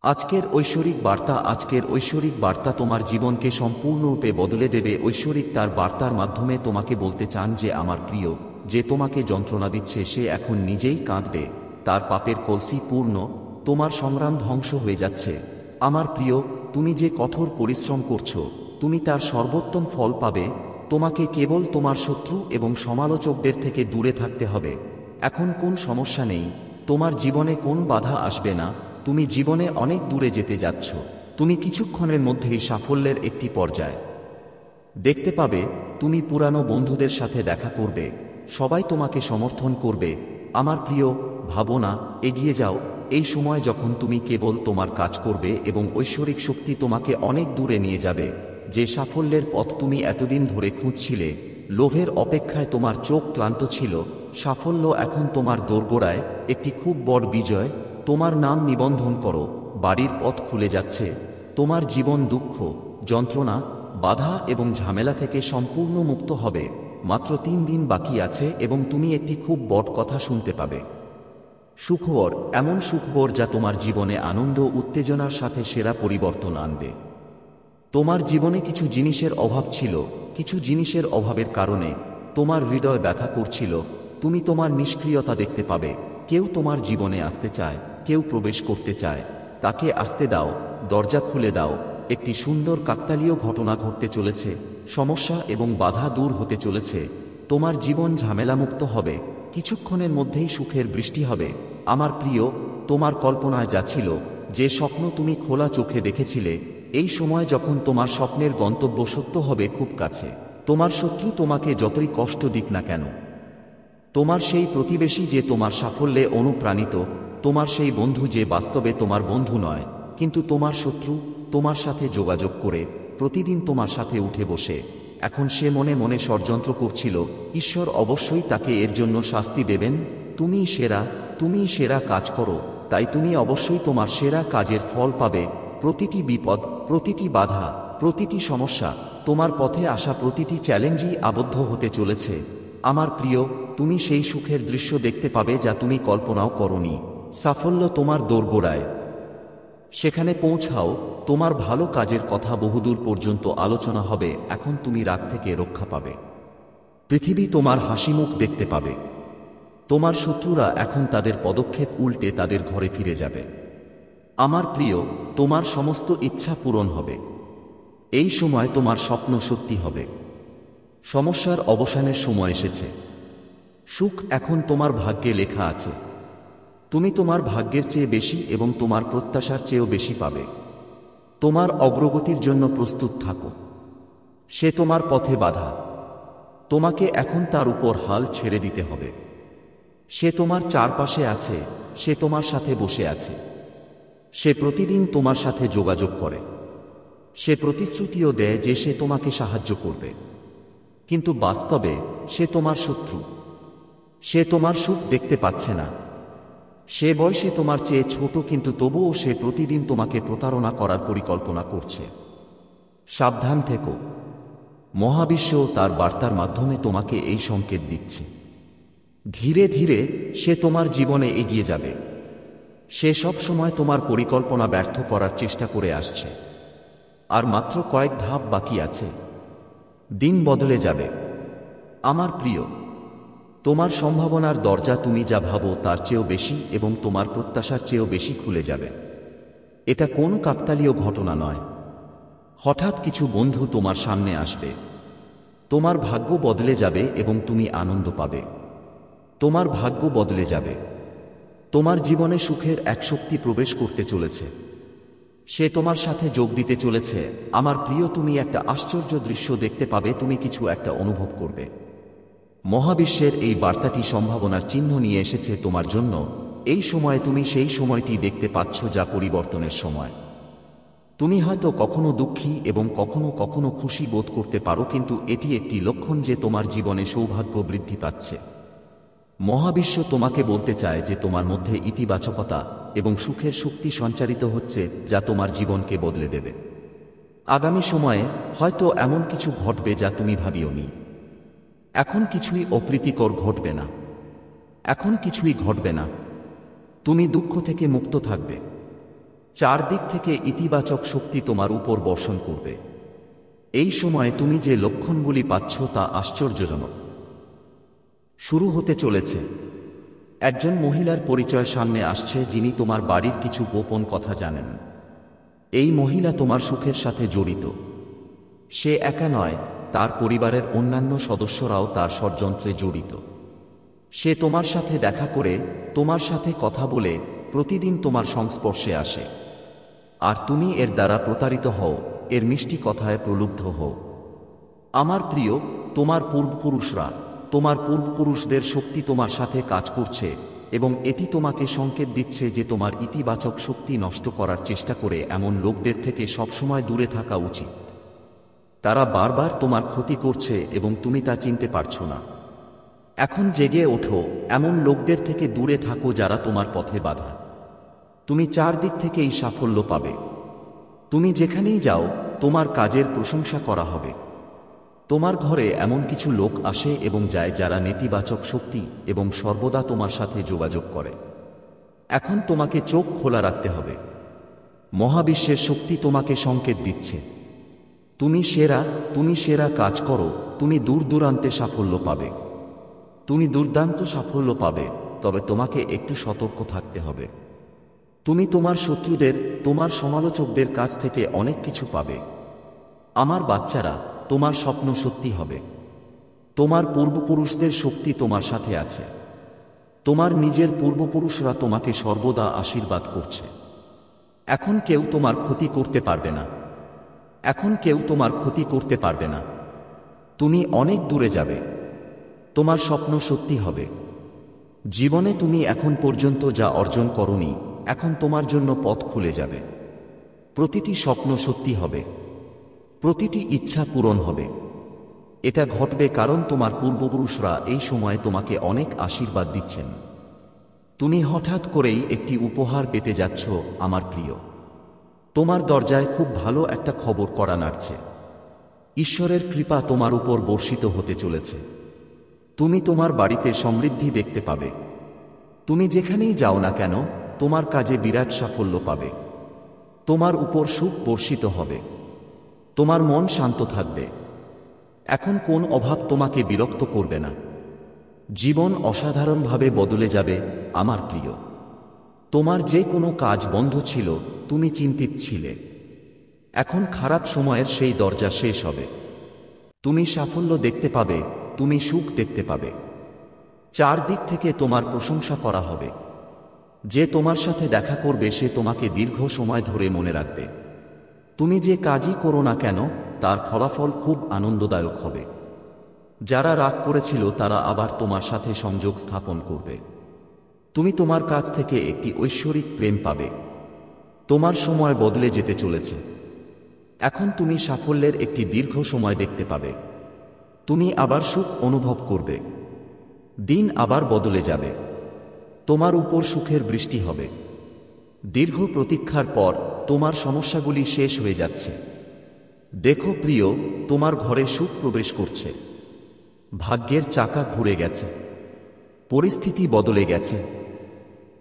আজকের ঐশ্বরিক বার্তা তোমার জীবনকে সম্পূর্ণরূপে বদলে দেবে। ঐশ্বরিক তার বার্তার মাধ্যমে তোমাকে বলতে চান যে আমার প্রিয়, যে তোমাকে যন্ত্রণা দিচ্ছে সে এখন নিজেই কাঁদবে, তার পাপের কলসি পূর্ণ, তোমার সংগ্রাম ধ্বংস হয়ে যাচ্ছে। আমার প্রিয়, তুমি যে কঠোর পরিশ্রম করছো, তুমি তার সর্বোত্তম ফল পাবে। তোমাকে কেবল তোমার শত্রু এবং সমালোচকদের থেকে দূরে থাকতে হবে। এখন কোন সমস্যা নেই, তোমার জীবনে কোন বাধা আসবে না। তুমি জীবনে অনেক দূরে যেতে যাচ্ছ। তুমি কিছুক্ষণের মধ্যেই সাফল্যের একটি পর্যায় দেখতে পাবে। তুমি পুরানো বন্ধুদের সাথে দেখা করবে, সবাই তোমাকে সমর্থন করবে। আমার প্রিয়, ভাবো না, এগিয়ে যাও। এই সময় যখন তুমি কেবল তোমার কাজ করবে এবং ঐশ্বরিক শক্তি তোমাকে অনেক দূরে নিয়ে যাবে। যে সাফল্যের পথ তুমি এতদিন ধরে খুঁজছিলে, লোভের অপেক্ষায় তোমার চোখ ক্লান্ত ছিল, সাফল্য এখন তোমার দোরগোড়ায়। একটি খুব বড় বিজয়। তোমার নাম নিবন্ধন করো, বাড়ির পথ খুলে যাচ্ছে। তোমার জীবন দুঃখ, যন্ত্রণা, বাধা এবং ঝামেলা থেকে সম্পূর্ণ মুক্ত হবে। মাত্র 3 দিন বাকি আছে এবং তুমি একটি খুব বড় কথা শুনতে পাবে। সুখবর, এমন সুখবর যা তোমার জীবনে আনন্দ উত্তেজনার সাথে সেরা পরিবর্তন আনবে। তোমার জীবনে কিছু জিনিসের অভাব ছিল, কিছু জিনিসের অভাবের কারণে তোমার হৃদয় ব্যথা করছিল। তুমি তোমার নিষ্ক্রিয়তা দেখতে পাবে। কেউ তোমার জীবনে আসতে চায়, কেউ প্রবেশ করতে চায়, তাকে আসতে দাও, দরজা খুলে দাও। একটি সুন্দর কাকতালীয় ঘটনা ঘটতে চলেছে। সমস্যা এবং বাধা দূর হতে চলেছে। তোমার জীবন ঝামেলামুক্ত হবে। কিছুক্ষণের মধ্যেই সুখের বৃষ্টি হবে। আমার প্রিয়, তোমার কল্পনায় যা ছিল, যে স্বপ্ন তুমি খোলা চোখে দেখেছিলে, এই সময় যখন তোমার স্বপ্নের গন্তব্য সত্য হবে খুব কাছে। তোমার শত্রু তোমাকে যতই কষ্ট দিক না কেন, তোমার সেই প্রতিবেশী যে তোমার সাফল্যে অনুপ্রাণিত, তোমার সেই বন্ধু যে বাস্তবে তোমার বন্ধু নয় কিন্তু তোমার শত্রু, তোমার সাথে যোগাযোগ করে প্রতিদিন তোমার সাথে উঠে বসে, এখন সে মনে মনে ষড়যন্ত্র করছিল। ঈশ্বর অবশ্যই তাকে এর জন্য শাস্তি দেবেন। তুমিই সেরা কাজ করো, তাই তুমি অবশ্যই তোমার সেরা কাজের ফল পাবে। প্রতিটি বিপদ, প্রতিটি বাধা, প্রতিটি সমস্যা, তোমার পথে আসা প্রতিটি চ্যালেঞ্জই আবদ্ধ হতে চলেছে। আমার প্রিয়, তুমি সেই সুখের দৃশ্য দেখতে পাবে যা তুমি কল্পনাও করনি। সাফল্য তোমার দোরগোড়ায়। সেখানে পৌঁছাও। তোমার ভালো কাজের কথা বহুদূর পর্যন্ত আলোচনা হবে। এখন তুমি রাগ থেকে রক্ষা পাবে। পৃথিবী তোমার হাসিমুখ দেখতে পাবে। তোমার শত্রুরা এখন তাদের পদক্ষেপ উল্টে তাদের ঘরে ফিরে যাবে। আমার প্রিয়, তোমার সমস্ত ইচ্ছা পূরণ হবে। এই সময় তোমার স্বপ্ন সত্যি হবে। সমস্যার অবসানের সময় এসেছে। সুখ এখন তোমার ভাগ্যে লেখা আছে। তুমি তোমার ভাগ্যের চেয়ে বেশি এবং তোমার প্রত্যাশার চেয়েও বেশি পাবে। তোমার অগ্রগতির জন্য প্রস্তুত থাকো। সে তোমার পথে বাধা, তোমাকে এখন তার উপর হাল ছেড়ে দিতে হবে। সে তোমার চারপাশে আছে, সে তোমার সাথে বসে আছে। সে প্রতিদিন তোমার সাথে যোগাযোগ করে। সে প্রতিশ্রুতিও দেয় যে সে তোমাকে সাহায্য করবে, কিন্তু বাস্তবে সে তোমার শত্রু। সে তোমার সুখ দেখতে পাচ্ছে না। সে বয়সে তোমার চেয়ে ছোট, কিন্তু তবুও সে প্রতিদিন তোমাকে প্রতারণা করার পরিকল্পনা করছে। সাবধান থেকো। মহাবিশ্ব তার বার্তার মাধ্যমে তোমাকে এই সংকেত দিচ্ছে। ধীরে ধীরে সে তোমার জীবনে এগিয়ে যাবে। সে সব সময় তোমার পরিকল্পনা ব্যর্থ করার চেষ্টা করে আসছে। আর মাত্র কয়েক ধাপ বাকি আছে। দিন বদলে যাবে। আমার প্রিয়, তোমার সম্ভাবনার দরজা তুমি যা ভাবো তার চেয়েও বেশি এবং তোমার প্রত্যাশার চেয়েও বেশি খুলে যাবে। এটা কোনো কাকতালীয় ঘটনা নয়। হঠাৎ কিছু বন্ধু তোমার সামনে আসবে। তোমার ভাগ্য বদলে যাবে এবং তুমি আনন্দ পাবে। তোমার ভাগ্য বদলে যাবে। তোমার জীবনে সুখের এক শক্তি প্রবেশ করতে চলেছে। সে তোমার সাথে যোগ দিতে চলেছে। আমার প্রিয়, তুমি একটা আশ্চর্য দৃশ্য দেখতে পাবে। তুমি কিছু একটা অনুভব করবে। মহাবিশ্বের এই বার্তাটি সম্ভাবনার চিহ্ন নিয়ে এসেছে তোমার জন্য। এই সময়ে তুমি সেই সময়টি দেখতে পাচ্ছ যা পরিবর্তনের সময়। তুমি হয়তো কখনো দুঃখী এবং কখনো কখনো খুশি বোধ করতে পারো, কিন্তু এটি একটি লক্ষণ যে তোমার জীবনে সৌভাগ্য বৃদ্ধি পাচ্ছে। মহাবিশ্ব তোমাকে বলতে চায় যে তোমার মধ্যে ইতিবাচকতা এবং সুখের শক্তি সঞ্চারিত হচ্ছে যা তোমার জীবনকে বদলে দেবে। আগামী সময়ে হয়তো এমন কিছু ঘটবে যা তুমি ভাবিওনি। এখন কিছুই অপ্রীতিকর ঘটবে না। এখন কিছুই ঘটবে না। তুমি দুঃখ থেকে মুক্ত থাকবে। চারদিক থেকে ইতিবাচক শক্তি তোমার উপর বর্ষণ করবে। এই সময়ে তুমি যে লক্ষণগুলি পাচ্ছ তা আশ্চর্যজনক। শুরু হতে চলেছে। একজন মহিলার পরিচয় সামনে আসছে যিনি তোমার বাড়ির কিছু গোপন কথা জানেন। এই মহিলা তোমার সুখের সাথে জড়িত। সে একা নয়, তার পরিবারের অন্যান্য সদস্যরাও তার ষড়যন্ত্রে জড়িত। সে তোমার সাথে দেখা করে, তোমার সাথে কথা বলে, প্রতিদিন তোমার সংস্পর্শে আসে। আর তুমি এর দ্বারা প্রতারিত হও, এর মিষ্টি কথায় প্রলুব্ধ হও। আমার প্রিয়, তোমার পূর্বপুরুষদের শক্তি তোমার সাথে কাজ করছে, এবং এটি তোমাকে সংকেত দিচ্ছে যে তোমার ইতিবাচক শক্তি নষ্ট করার চেষ্টা করে এমন লোকদের থেকে সবসময় দূরে থাকা উচিত। তারা বারবার তোমার ক্ষতি করছে এবং তুমি তা চিনতে পারছো না। এখন জেগে ওঠো, এমন লোকদের থেকে দূরে থাকো যারা তোমার পথে বাধা। তুমি চারদিক থেকেই সাফল্য পাবে। তুমি যেখানেই যাও, তোমার কাজের প্রশংসা করা হবে। তোমার ঘরে এমন কিছু লোক আসে এবং যায় যারা নেতিবাচক শক্তি এবং সর্বদা তোমার সাথে যোগাযোগ করে। এখন তোমাকে চোখ খোলা রাখতে হবে। মহাবিশ্বের শক্তি তোমাকে সংকেত দিচ্ছে। তুমি সেরা কাজ করো, তুমি দূর দূরান্তে সাফল্য পাবে। তুমি দুর্দান্ত সাফল্য পাবে, তবে তোমাকে একটু সতর্ক থাকতে হবে। তুমি তোমার শত্রুদের, তোমার সমালোচকদের কাছ থেকে অনেক কিছু পাবে। আমার বাচ্চারা, তোমার স্বপ্ন সত্যি হবে। তোমার পূর্বপুরুষদের শক্তি তোমার সাথে আছে। তোমার নিজের পূর্বপুরুষরা তোমাকে সর্বদা আশীর্বাদ করছে। এখন কেউ তোমার ক্ষতি করতে পারবে না। তুমি অনেক দূরে যাবে। তোমার স্বপ্ন সত্যি হবে। জীবনে তুমি এখন পর্যন্ত যা অর্জন করোনি, এখন তোমার জন্য পথ খুলে যাবে। প্রতিটি স্বপ্ন সত্যি হবে। প্রতিটি ইচ্ছা পূরণ হবে। এটা ঘটবে কারণ তোমার পূর্বপুরুষরা এই সময়ে তোমাকে অনেক আশীর্বাদ দিচ্ছেন। তুমি হঠাৎ করেই একটি উপহার পেতে যাচ্ছ, আমার প্রিয়। তোমার দরজায় খুব ভালো একটা খবর কড়া নাড়ছে। ঈশ্বরের কৃপা তোমার উপর বর্ষিত হতে চলেছে। তুমি তোমার বাড়িতে সমৃদ্ধি দেখতে পাবে। তুমি যেখানেই যাও না কেন, তোমার কাজে বিরাট সাফল্য পাবে। তোমার উপর সুখ বর্ষিত হবে। তোমার মন শান্ত থাকবে। এখন কোন অভাব তোমাকে বিরক্ত করবে না। জীবন অসাধারণভাবে বদলে যাবে, আমার প্রিয়। তোমার যে কোনো কাজ বন্ধ ছিল, তুমি চিন্তিত ছিলে। এখন খারাপ সময়ের সেই দরজা শেষ হবে। তুমি সাফল্য দেখতে পাবে, তুমি সুখ দেখতে পাবে। চারদিক থেকে তোমার প্রশংসা করা হবে। যে তোমার সাথে দেখা করবে সে তোমাকে দীর্ঘ সময় ধরে মনে রাখবে। তুমি যে কাজই করো না কেন, তার ফলাফল খুব আনন্দদায়ক হবে। যারা রাগ করেছিল তারা আবার তোমার সাথে সংযোগ স্থাপন করবে। তুমি তোমার কাছ থেকে একটি ঐশ্বরিক প্রেম পাবে। তোমার সময় বদলে যেতে চলেছে। এখন তুমি সাফল্যের একটি দীর্ঘ সময় দেখতে পাবে। তুমি আবার সুখ অনুভব করবে। দিন আবার বদলে যাবে। তোমার উপর সুখের বৃষ্টি হবে। দীর্ঘ প্রতীক্ষার পর তোমার সমস্যাগুলি শেষ হয়ে যাচ্ছে। দেখো প্রিয়, তোমার ঘরে সুখ প্রবেশ করছে। ভাগ্যের চাকা ঘুরে গেছে। পরিস্থিতি বদলে গেছে।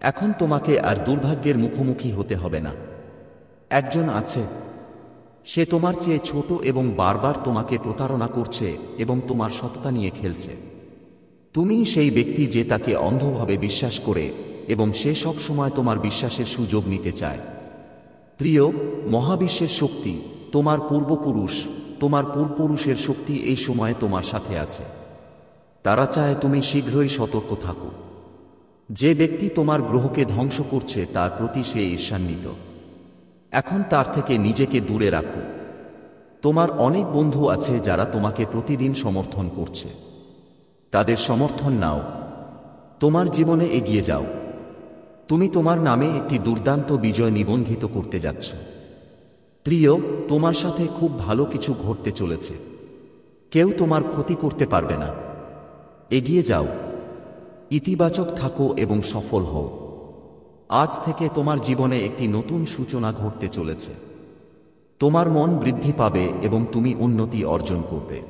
এখন তোমাকে আর দুর্ভাগ্যের মুখোমুখি হতে হবে না। একজন আছে, সে তোমার চেয়ে ছোট এবং বারবার তোমাকে প্রতারণা করছে এবং তোমার সততা নিয়ে খেলছে। তুমিই সেই ব্যক্তি যে তাকে অন্ধভাবে বিশ্বাস করে এবং সে সব সময় তোমার বিশ্বাসের সুযোগ নিতে চায়। প্রিয়, মহাবিশ্বের শক্তি, তোমার পূর্বপুরুষের শক্তি এই সময়ে তোমার সাথে আছে। তারা চায় তুমি শীঘ্রই সতর্ক থাকো। যে ব্যক্তি তোমার গ্রহকে ধ্বংস করছে তার প্রতি সে ঈর্ষান্বিত। এখন তার থেকে নিজেকে দূরে রাখো। তোমার অনেক বন্ধু আছে যারা তোমাকে প্রতিদিন সমর্থন করছে। তাদের সমর্থন নাও। তোমার জীবনে এগিয়ে যাও। তুমি তোমার নামে একটি দুর্দান্ত বিজয় নিবন্ধিত করতে যাচ্ছ। প্রিয়, তোমার সাথে খুব ভালো কিছু ঘটতে চলেছে। কেউ তোমার ক্ষতি করতে পারবে না। এগিয়ে যাও, ইতিবাচক থাকো এবং সফল হও। আজ থেকে তোমার জীবনে একটি নতুন সূচনা ঘটতে চলেছে। তোমার মন বৃদ্ধি পাবে এবং তুমি উন্নতি অর্জন করবে।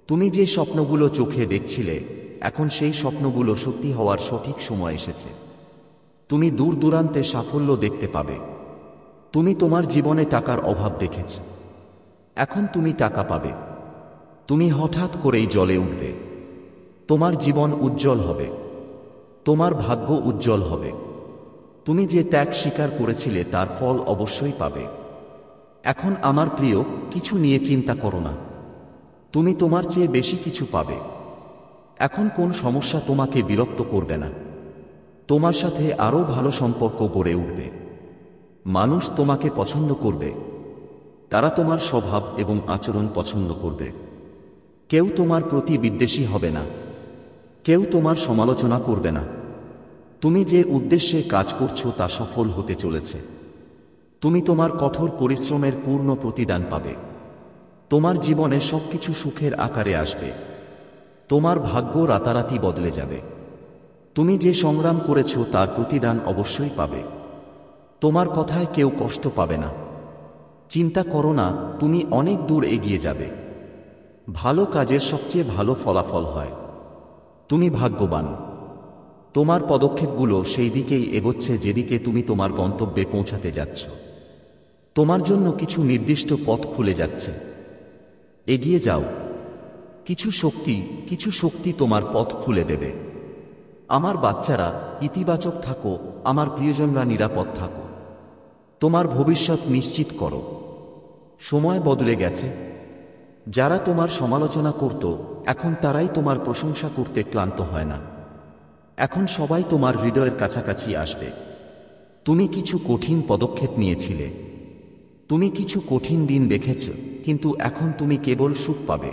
তুমি যে স্বপ্নগুলো চোখে দেখছিলে, এখন সেই স্বপ্নগুলো সত্যি হওয়ার সঠিক সময় এসেছে। তুমি দূর দূরান্তে সাফল্য দেখতে পাবে। তুমি তোমার জীবনে টাকার অভাব দেখেছ, এখন তুমি টাকা পাবে। তুমি হঠাৎ করেই জ্বলে উঠবে। তোমার জীবন উজ্জ্বল হবে, তোমার ভাগ্য উজ্জ্বল হবে। তুমি যে ত্যাগ স্বীকার করেছিলে তার ফল অবশ্যই পাবে। এখন আমার প্রিয়, কিছু নিয়ে চিন্তা করো না। তুমি তোমার চেয়ে বেশি কিছু পাবে। এখন কোন সমস্যা তোমাকে বিরক্ত করবে না। তোমার সাথে আরও ভালো সম্পর্ক গড়ে উঠবে। মানুষ তোমাকে পছন্দ করবে। তারা তোমার স্বভাব এবং আচরণ পছন্দ করবে। কেউ তোমার প্রতি বিদ্বেষী হবে না। কেউ তোমার সমালোচনা করবে না। তুমি যে উদ্দেশ্যে কাজ করছো তা সফল হতে চলেছে। তুমি তোমার কঠোর পরিশ্রমের পূর্ণ প্রতিদান পাবে। তোমার জীবনে সবকিছু সুখের আকারে আসবে। তোমার ভাগ্য রাতারাতি বদলে যাবে। তুমি যে সংগ্রাম করেছ তার প্রতিদান অবশ্যই পাবে। তোমার কথায় কেউ কষ্ট পাবে না। চিন্তা করো না, তুমি অনেক দূর এগিয়ে যাবে। ভালো কাজের সবচেয়ে ভালো ফলাফল হয়। তুমি ভাগ্যবান। তোমার পদক্ষেপগুলো সেই দিকেই এগোচ্ছে যেদিকে তুমি তোমার গন্তব্যে পৌঁছাতে যাচ্ছ। তোমার জন্য কিছু নির্দিষ্ট পথ খুলে যাচ্ছে। এগিয়ে যাও। কিছু শক্তি তোমার পথ খুলে দেবে। আমার বাচ্চারা, ইতিবাচক থাকো। আমার প্রিয়জনরা, নিরাপদ থাকো। তোমার ভবিষ্যৎ নিশ্চিত করো। সময় বদলে গেছে। যারা তোমার সমালোচনা করত, এখন তারাই তোমার প্রশংসা করতে ক্লান্ত হয় না। এখন সবাই তোমার হৃদয়ের কাছাকাছি আসবে। তুমি কিছু কঠিন পদক্ষেপ নিয়েছিলে। তুমি কিছু কঠিন দিন দেখেছ, কিন্তু এখন তুমি কেবল সুখ পাবে।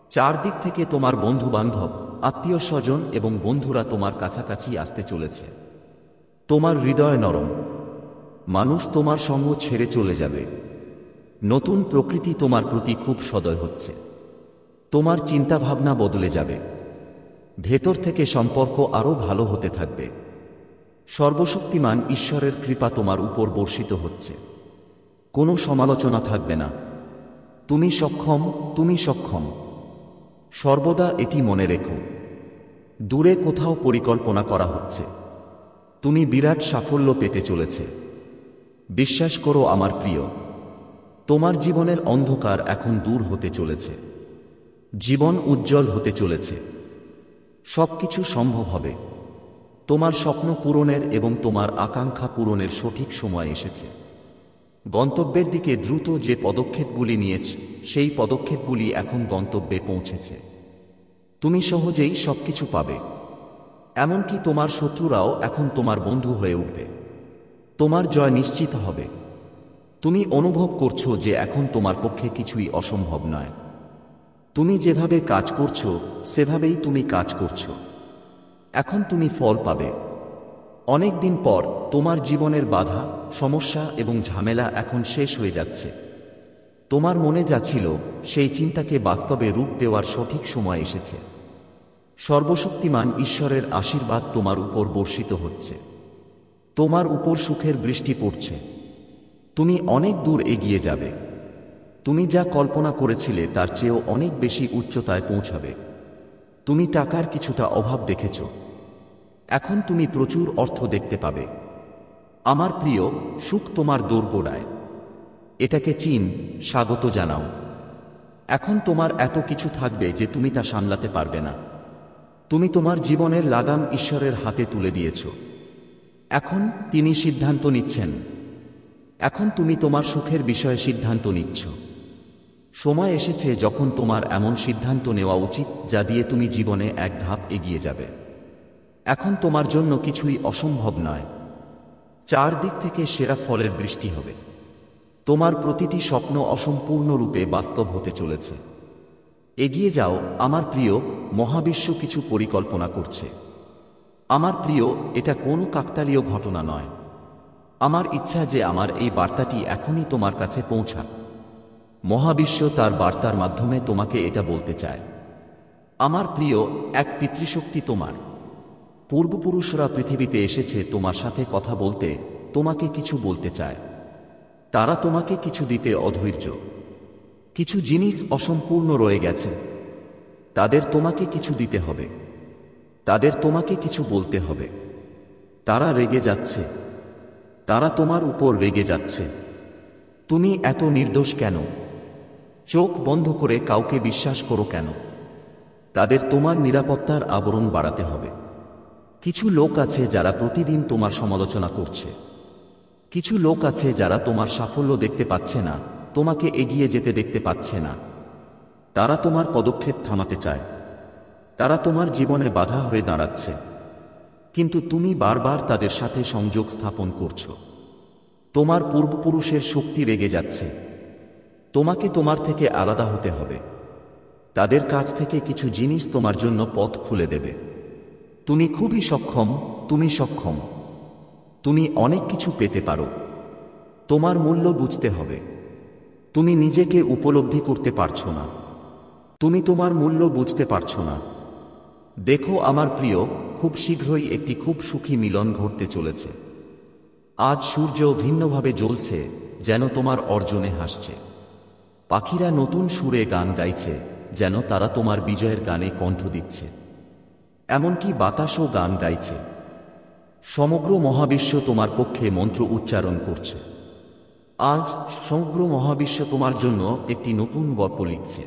চারদিক থেকে তোমার বন্ধু-বান্ধব, আত্মীয়-স্বজন এবং বন্ধুরা তোমার কাছাকাছি আসতে চলেছে। তোমার হৃদয় নরম। মানুষ তোমার সঙ্গ ছেড়ে চলে যাবে। নতুন প্রকৃতি তোমার প্রতি খুব সদয় হচ্ছে। তোমার চিন্তাভাবনা বদলে যাবে। ভেতর থেকে সম্পর্ক আরও ভালো হতে থাকবে। সর্বশক্তিমান ঈশ্বরের কৃপা তোমার উপর বর্ষিত হচ্ছে। কোনো সমালোচনা থাকবে না। তুমি সক্ষম, তুমি সক্ষম। সর্বদা এটি মনে রেখো। দূরে কোথাও পরিকল্পনা করা হচ্ছে। তুমি বিরাট সাফল্য পেতে চলেছে। বিশ্বাস করো আমার প্রিয়। তোমার জীবনের অন্ধকার এখন দূর হতে চলেছে। জীবন উজ্জ্বল হতে চলেছে। সবকিছু সম্ভব হবে। তোমার স্বপ্ন পূরণের এবং তোমার আকাঙ্ক্ষা পূরণের সঠিক সময় এসেছে। গন্তব্যের দিকে দ্রুত যে পদক্ষেপগুলি নিয়েছ, সেই পদক্ষেপগুলি এখন গন্তব্যে পৌঁছেছে। তুমি সহজেই সবকিছু পাবে। এমনকি তোমার শত্রুরাও এখন তোমার বন্ধু হয়ে উঠবে। তোমার জয় নিশ্চিত হবে। তুমি অনুভব করছো যে এখন তোমার পক্ষে কিছুই অসম্ভব নয়। তুমি যেভাবে কাজ করছো সেভাবেই তুমি কাজ করছো। এখন তুমি ফল পাবে। অনেক দিন পর তোমার জীবনের বাধা, সমস্যা এবং ঝামেলা এখন শেষ হয়ে যাচ্ছে। তোমার মনে যা ছিল সেই চিন্তাকে বাস্তবে রূপ দেওয়ার সঠিক সময় এসেছে। সর্বশক্তিমান ঈশ্বরের আশীর্বাদ তোমার উপর বর্ষিত হচ্ছে। তোমার উপর সুখের বৃষ্টি পড়ছে। তুমি অনেক দূর এগিয়ে যাবে। তুমি যা কল্পনা করেছিলে তার চেয়েও অনেক বেশি উচ্চতায় পৌঁছাবে। তুমি টাকার কিছুটা অভাব দেখেছ। এখন তুমি প্রচুর অর্থ দেখতে পাবে। আমার প্রিয়, সুখ তোমার দোরগোড়ায়। এটাকে স্বাগত জানাও। এখন তোমার এত কিছু থাকবে যে তুমি তা সামলাতে পারবে না। তুমি তোমার জীবনের লাগাম ঈশ্বরের হাতে তুলে দিয়েছ। এখন তিনি সিদ্ধান্ত নিচ্ছেন। এখন তুমি তোমার সুখের বিষয়ে সিদ্ধান্ত নিচ্ছ। সময় এসেছে যখন তোমার এমন সিদ্ধান্ত নেওয়া উচিত যা দিয়ে তুমি জীবনে এক ধাপ এগিয়ে যাবে। এখন তোমার জন্য কিছুই অসম্ভব নয়। চারদিক থেকে সেরা ফলের বৃষ্টি হবে। তোমার প্রতিটি স্বপ্ন অসম্পূর্ণরূপে বাস্তব হতে চলেছে। এগিয়ে যাও আমার প্রিয়। মহাবিশ্ব কিছু পরিকল্পনা করছে। আমার প্রিয়, এটা কোনো কাকতালীয় ঘটনা নয়। আমার ইচ্ছা যে আমার এই বার্তাটি এখনই তোমার কাছে পৌঁছাক। মহাবিশ্ব তার বার্তার মাধ্যমে তোমাকে এটা বলতে চায়। আমার প্রিয়, এক পিতৃশক্তি তোমার পূর্বপুরুষরা পৃথিবীতে এসেছে তোমার সাথে কথা বলতে, তোমাকে কিছু বলতে চায়। তারা তোমাকে কিছু দিতে অধৈর্য। কিছু জিনিস অসম্পূর্ণ রয়ে গেছে। তাদের তোমাকে কিছু দিতে হবে। তাদের তোমাকে কিছু বলতে হবে। তারা রেগে যাচ্ছে। তারা তোমার উপর রেগে যাচ্ছে। তুমি এত নির্দোষ কেন? চোখ বন্ধ করে কাউকে বিশ্বাস করো কেন? তাদের তোমার নিরাপত্তার আবরণ বাড়াতে হবে। কিছু লোক আছে যারা প্রতিদিন তোমার সমালোচনা করছে। কিছু লোক আছে যারা তোমার সাফল্য দেখতে পাচ্ছে না, তোমাকে এগিয়ে যেতে দেখতে পাচ্ছে না। তারা তোমার পদক্ষেপ থামাতে চায়। তারা তোমার জীবনে বাধা হয়ে দাঁড়াচ্ছে, কিন্তু তুমি বারবার তাদের সাথে সংযোগ স্থাপন করছো। তোমার পূর্বপুরুষের শক্তি রেগে যাচ্ছে। তোমাকে তোমার থেকে আলাদা হতে হবে। তাদের কাছ থেকে কিছু জিনিস তোমার জন্য পথ খুলে দেবে। তুমি খুবই সক্ষম, তুমি সক্ষম। তুমি অনেক কিছু পেতে পারো। তোমার মূল্য বুঝতে হবে। তুমি নিজেকে উপলব্ধি করতে পারছো না। তুমি তোমার মূল্য বুঝতে পারছো না। দেখো আমার প্রিয়, খুব শীঘ্রই একটি খুব সুখী মিলন ঘটতে চলেছে। আজ সূর্য ভিন্নভাবে জ্বলছে, যেন তোমার অর্জনে হাসছে। পাখিরা নতুন সুরে গান গাইছে, যেন তারা তোমার বিজয়ের গানে কণ্ঠ দিচ্ছে। এমনকি বাতাসও গান গাইছে। সমগ্র মহাবিশ্ব তোমার পক্ষে মন্ত্র উচ্চারণ করছে। আজ সমগ্র মহাবিশ্ব তোমার জন্য একটি নতুন গল্প লিখছে।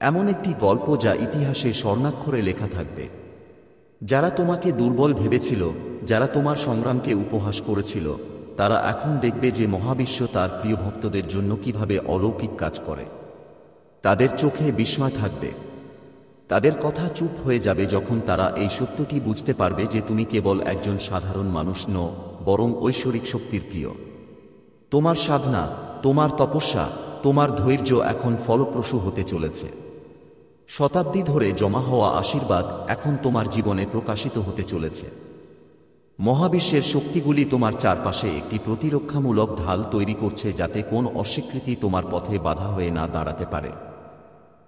এমন একটি গল্প যা ইতিহাসে স্বর্ণাক্ষরে লেখা থাকবে। যারা তোমাকে দুর্বল ভেবেছিল, যারা তোমার সংগ্রামকে উপহাস করেছিল, তারা এখন দেখবে যে মহাবিশ্ব তার প্রিয় ভক্তদের জন্য কিভাবে অলৌকিক কাজ করে। তাদের চোখে বিস্ময় থাকবে। তাদের কথা চুপ হয়ে যাবে যখন তারা এই সত্যটি বুঝতে পারবে যে তুমি কেবল একজন সাধারণ মানুষ নও, বরং ঐশ্বরিক শক্তির প্রিয়। তোমার সাধনা, তোমার তপস্যা, তোমার ধৈর্য এখন ফলপ্রসূ হতে চলেছে। শতাব্দী ধরে জমা হওয়া আশীর্বাদ এখন তোমার জীবনে প্রকাশিত হতে চলেছে। মহাবিশ্বের শক্তিগুলি তোমার চারপাশে একটি প্রতিরক্ষামূলক ঢাল তৈরি করছে, যাতে কোন অস্বীকৃতি তোমার পথে বাধা হয়ে না দাঁড়াতে পারে।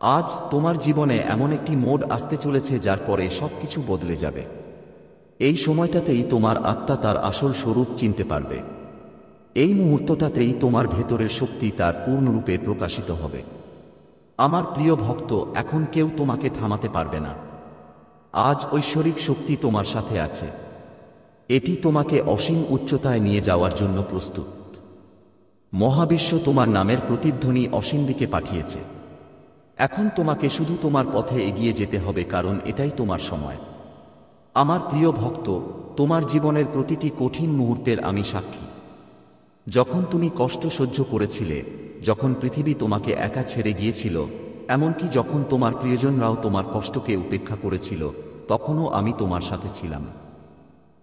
আজ তোমার জীবনে এমন একটি মোড় আসতে চলেছে যার পরে সবকিছু বদলে যাবে। এই সময়টাতেই তোমার আত্মা তার আসল স্বরূপ চিনতে পারবে। এই মুহূর্তটাতেই তোমার ভেতরের শক্তি তার পূর্ণরূপে প্রকাশিত হবে। আমার প্রিয় ভক্ত, এখন কেউ তোমাকে থামাতে পারবে না। আজ ঐশ্বরিক শক্তি তোমার সাথে আছে। এটি তোমাকে অসীম উচ্চতায় নিয়ে যাওয়ার জন্য প্রস্তুত। মহাবিশ্ব তোমার নামের প্রতিধ্বনি অসীম দিকে পাঠিয়েছে। এখন তোমাকে শুধু তোমার পথে এগিয়ে যেতে হবে, কারণ এটাই তোমার সময়। আমার প্রিয় ভক্ত, তোমার জীবনের প্রতিটি কঠিন মুহূর্তের আমি সাক্ষী। যখন তুমি কষ্ট সহ্য করেছিলে, যখন পৃথিবী তোমাকে একা ছেড়ে গিয়েছিল, এমনকি যখন তোমার প্রিয়জনরাও তোমার কষ্টকে উপেক্ষা করেছিল, তখনও আমি তোমার সাথে ছিলাম।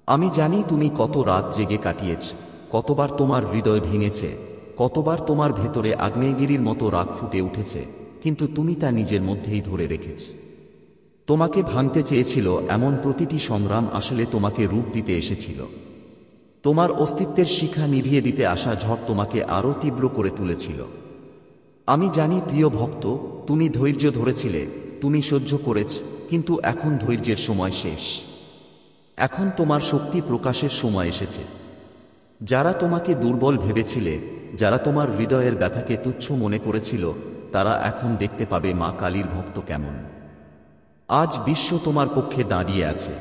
আমি জানি তুমি কত রাত জেগে কাটিয়েছ, কতবার তোমার হৃদয় ভেঙেছে, কতবার তোমার ভেতরে আগ্নেয়গিরির মতো রাগ ফুটে উঠেছে, কিন্তু তুমি তা নিজের মধ্যেই ধরে রেখেছ। তোমাকে ভাঙতে চেয়েছিল এমন প্রতিটি সংগ্রাম আসলে তোমাকে রূপ দিতে এসেছিল। তোমার অস্তিত্বের শিখা নিভিয়ে দিতে আসা ঝড় তোমাকে আরও তীব্র করে তুলেছিল। আমি জানি প্রিয় ভক্ত, তুমি ধৈর্য ধরেছিলে, তুমি সহ্য করেছ, কিন্তু এখন ধৈর্যের সময় শেষ। এখন তোমার শক্তি প্রকাশের সময় এসেছে। যারা তোমাকে দুর্বল ভেবেছিলে, যারা তোমার হৃদয়ের ব্যথাকে তুচ্ছ মনে করেছিল, তারা এখন দেখতে পাবে মা কালীর ভক্ত কেমন। আজ বিশ্ব তোমার পক্ষে দাঁড়িয়ে আছে।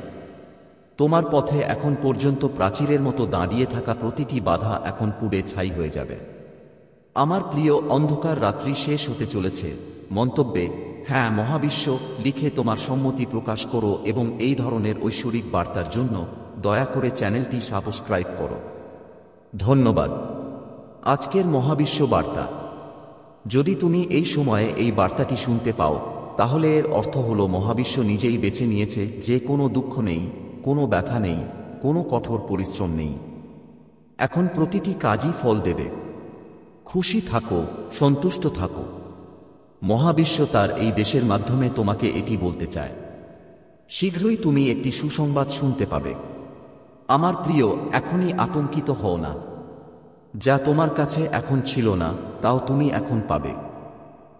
তোমার পথে এখন পর্যন্ত প্রাচীরের মতো দাঁড়িয়ে থাকা প্রতিটি বাধা এখন পুড়ে ছাই হয়ে যাবে। আমার প্রিয়, অন্ধকার রাত্রি শেষ হতে চলেছে। মন্তব্যে হ্যাঁ মহাবিশ্ব লিখে তোমার সম্মতি প্রকাশ করো এবং এই ধরনের ঐশ্বরিক বার্তার জন্য দয়া করে চ্যানেলটি সাবস্ক্রাইব করো। ধন্যবাদ। আজকের মহাবিশ্ব বার্তা। যদি তুমি এই সময়ে এই বার্তাটি শুনতে পাও, তাহলে এর অর্থ হলো মহাবিশ্ব নিজেই বেছে নিয়েছে যে কোনো দুঃখ নেই, কোনো ব্যথা নেই, কোনো কঠোর পরিশ্রম নেই। এখন প্রতিটি কাজই ফল দেবে। খুশি থাকো, সন্তুষ্ট থাকো। মহাবিশ্ব তার এই দেশের মাধ্যমে তোমাকে এটি বলতে চায়। শীঘ্রই তুমি একটি সুসংবাদ শুনতে পাবে। আমার প্রিয়, এখনই আতঙ্কিত হও না। যা তোমার কাছে এখন ছিল না, তাও তুমি এখন পাবে।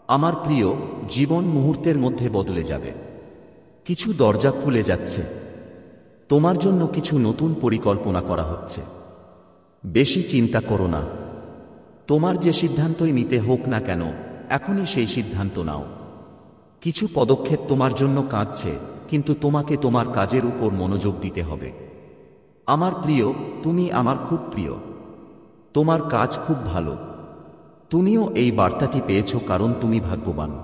আমার প্রিয়, জীবন মুহূর্তের মধ্যে বদলে যাবে। কিছু দরজা খুলে যাচ্ছে। তোমার জন্য কিছু নতুন পরিকল্পনা করা হচ্ছে। বেশি চিন্তা করো না। তোমার যে সিদ্ধান্তই নিতে হোক না কেন, এখনই সেই সিদ্ধান্ত নাও। কিছু পদক্ষেপ তোমার জন্য কাঁদছে, কিন্তু তোমাকে তোমার কাজের উপর মনোযোগ দিতে হবে। আমার প্রিয়, তুমি আমার খুব প্রিয়। তোমার কাজ খুব ভালো। তুমিও এই বার্তাটি পেয়েছ কারণ তুমি ভাগ্যবান।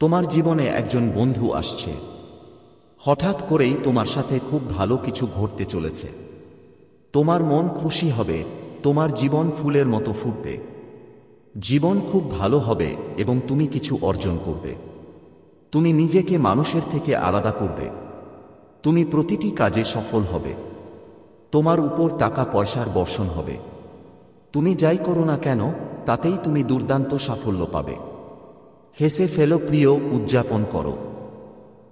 তোমার জীবনে একজন বন্ধু আসছে। হঠাৎ করেই তোমার সাথে খুব ভালো কিছু ঘটতে চলেছে। তোমার মন খুশি হবে, তোমার জীবন ফুলের মতো ফুটবে। জীবন খুব ভালো হবে এবং তুমি কিছু অর্জন করবে। তুমি নিজেকে মানুষের থেকে আলাদা করবে। তুমি প্রতিটি কাজে সফল হবে। তোমার উপর টাকা পয়সার বর্ষণ হবে। তুমি যাই করো না কেন, তাতেই তুমি দুর্দান্ত সাফল্য পাবে। হেসে ফেলো প্রিয়, উদযাপন করো।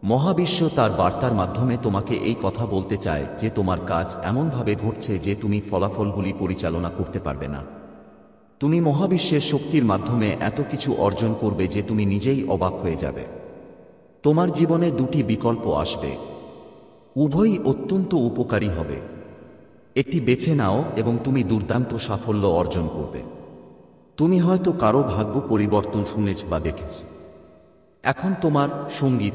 মহাবিশ্ব তার বার্তার মাধ্যমে তোমাকে এই কথা বলতে চায় যে তোমার কাজ এমনভাবে ঘটছে যে তুমি ফলাফলগুলি পরিচালনা করতে পারবে না। তুমি মহাবিশ্বের শক্তির মাধ্যমে এত কিছু অর্জন করবে যে তুমি নিজেই অবাক হয়ে যাবে। তোমার জীবনে দুটি বিকল্প আসবে, উভয়ই অত্যন্ত উপকারী হবে। একটি বেছে নাও এবং তুমি দুর্দান্ত সাফল্য অর্জন করবে। তুমি হয়তো কারো ভাগ্য পরিবর্তন শুনেছ বা দেখেছ। এখন তোমার সঙ্গীত,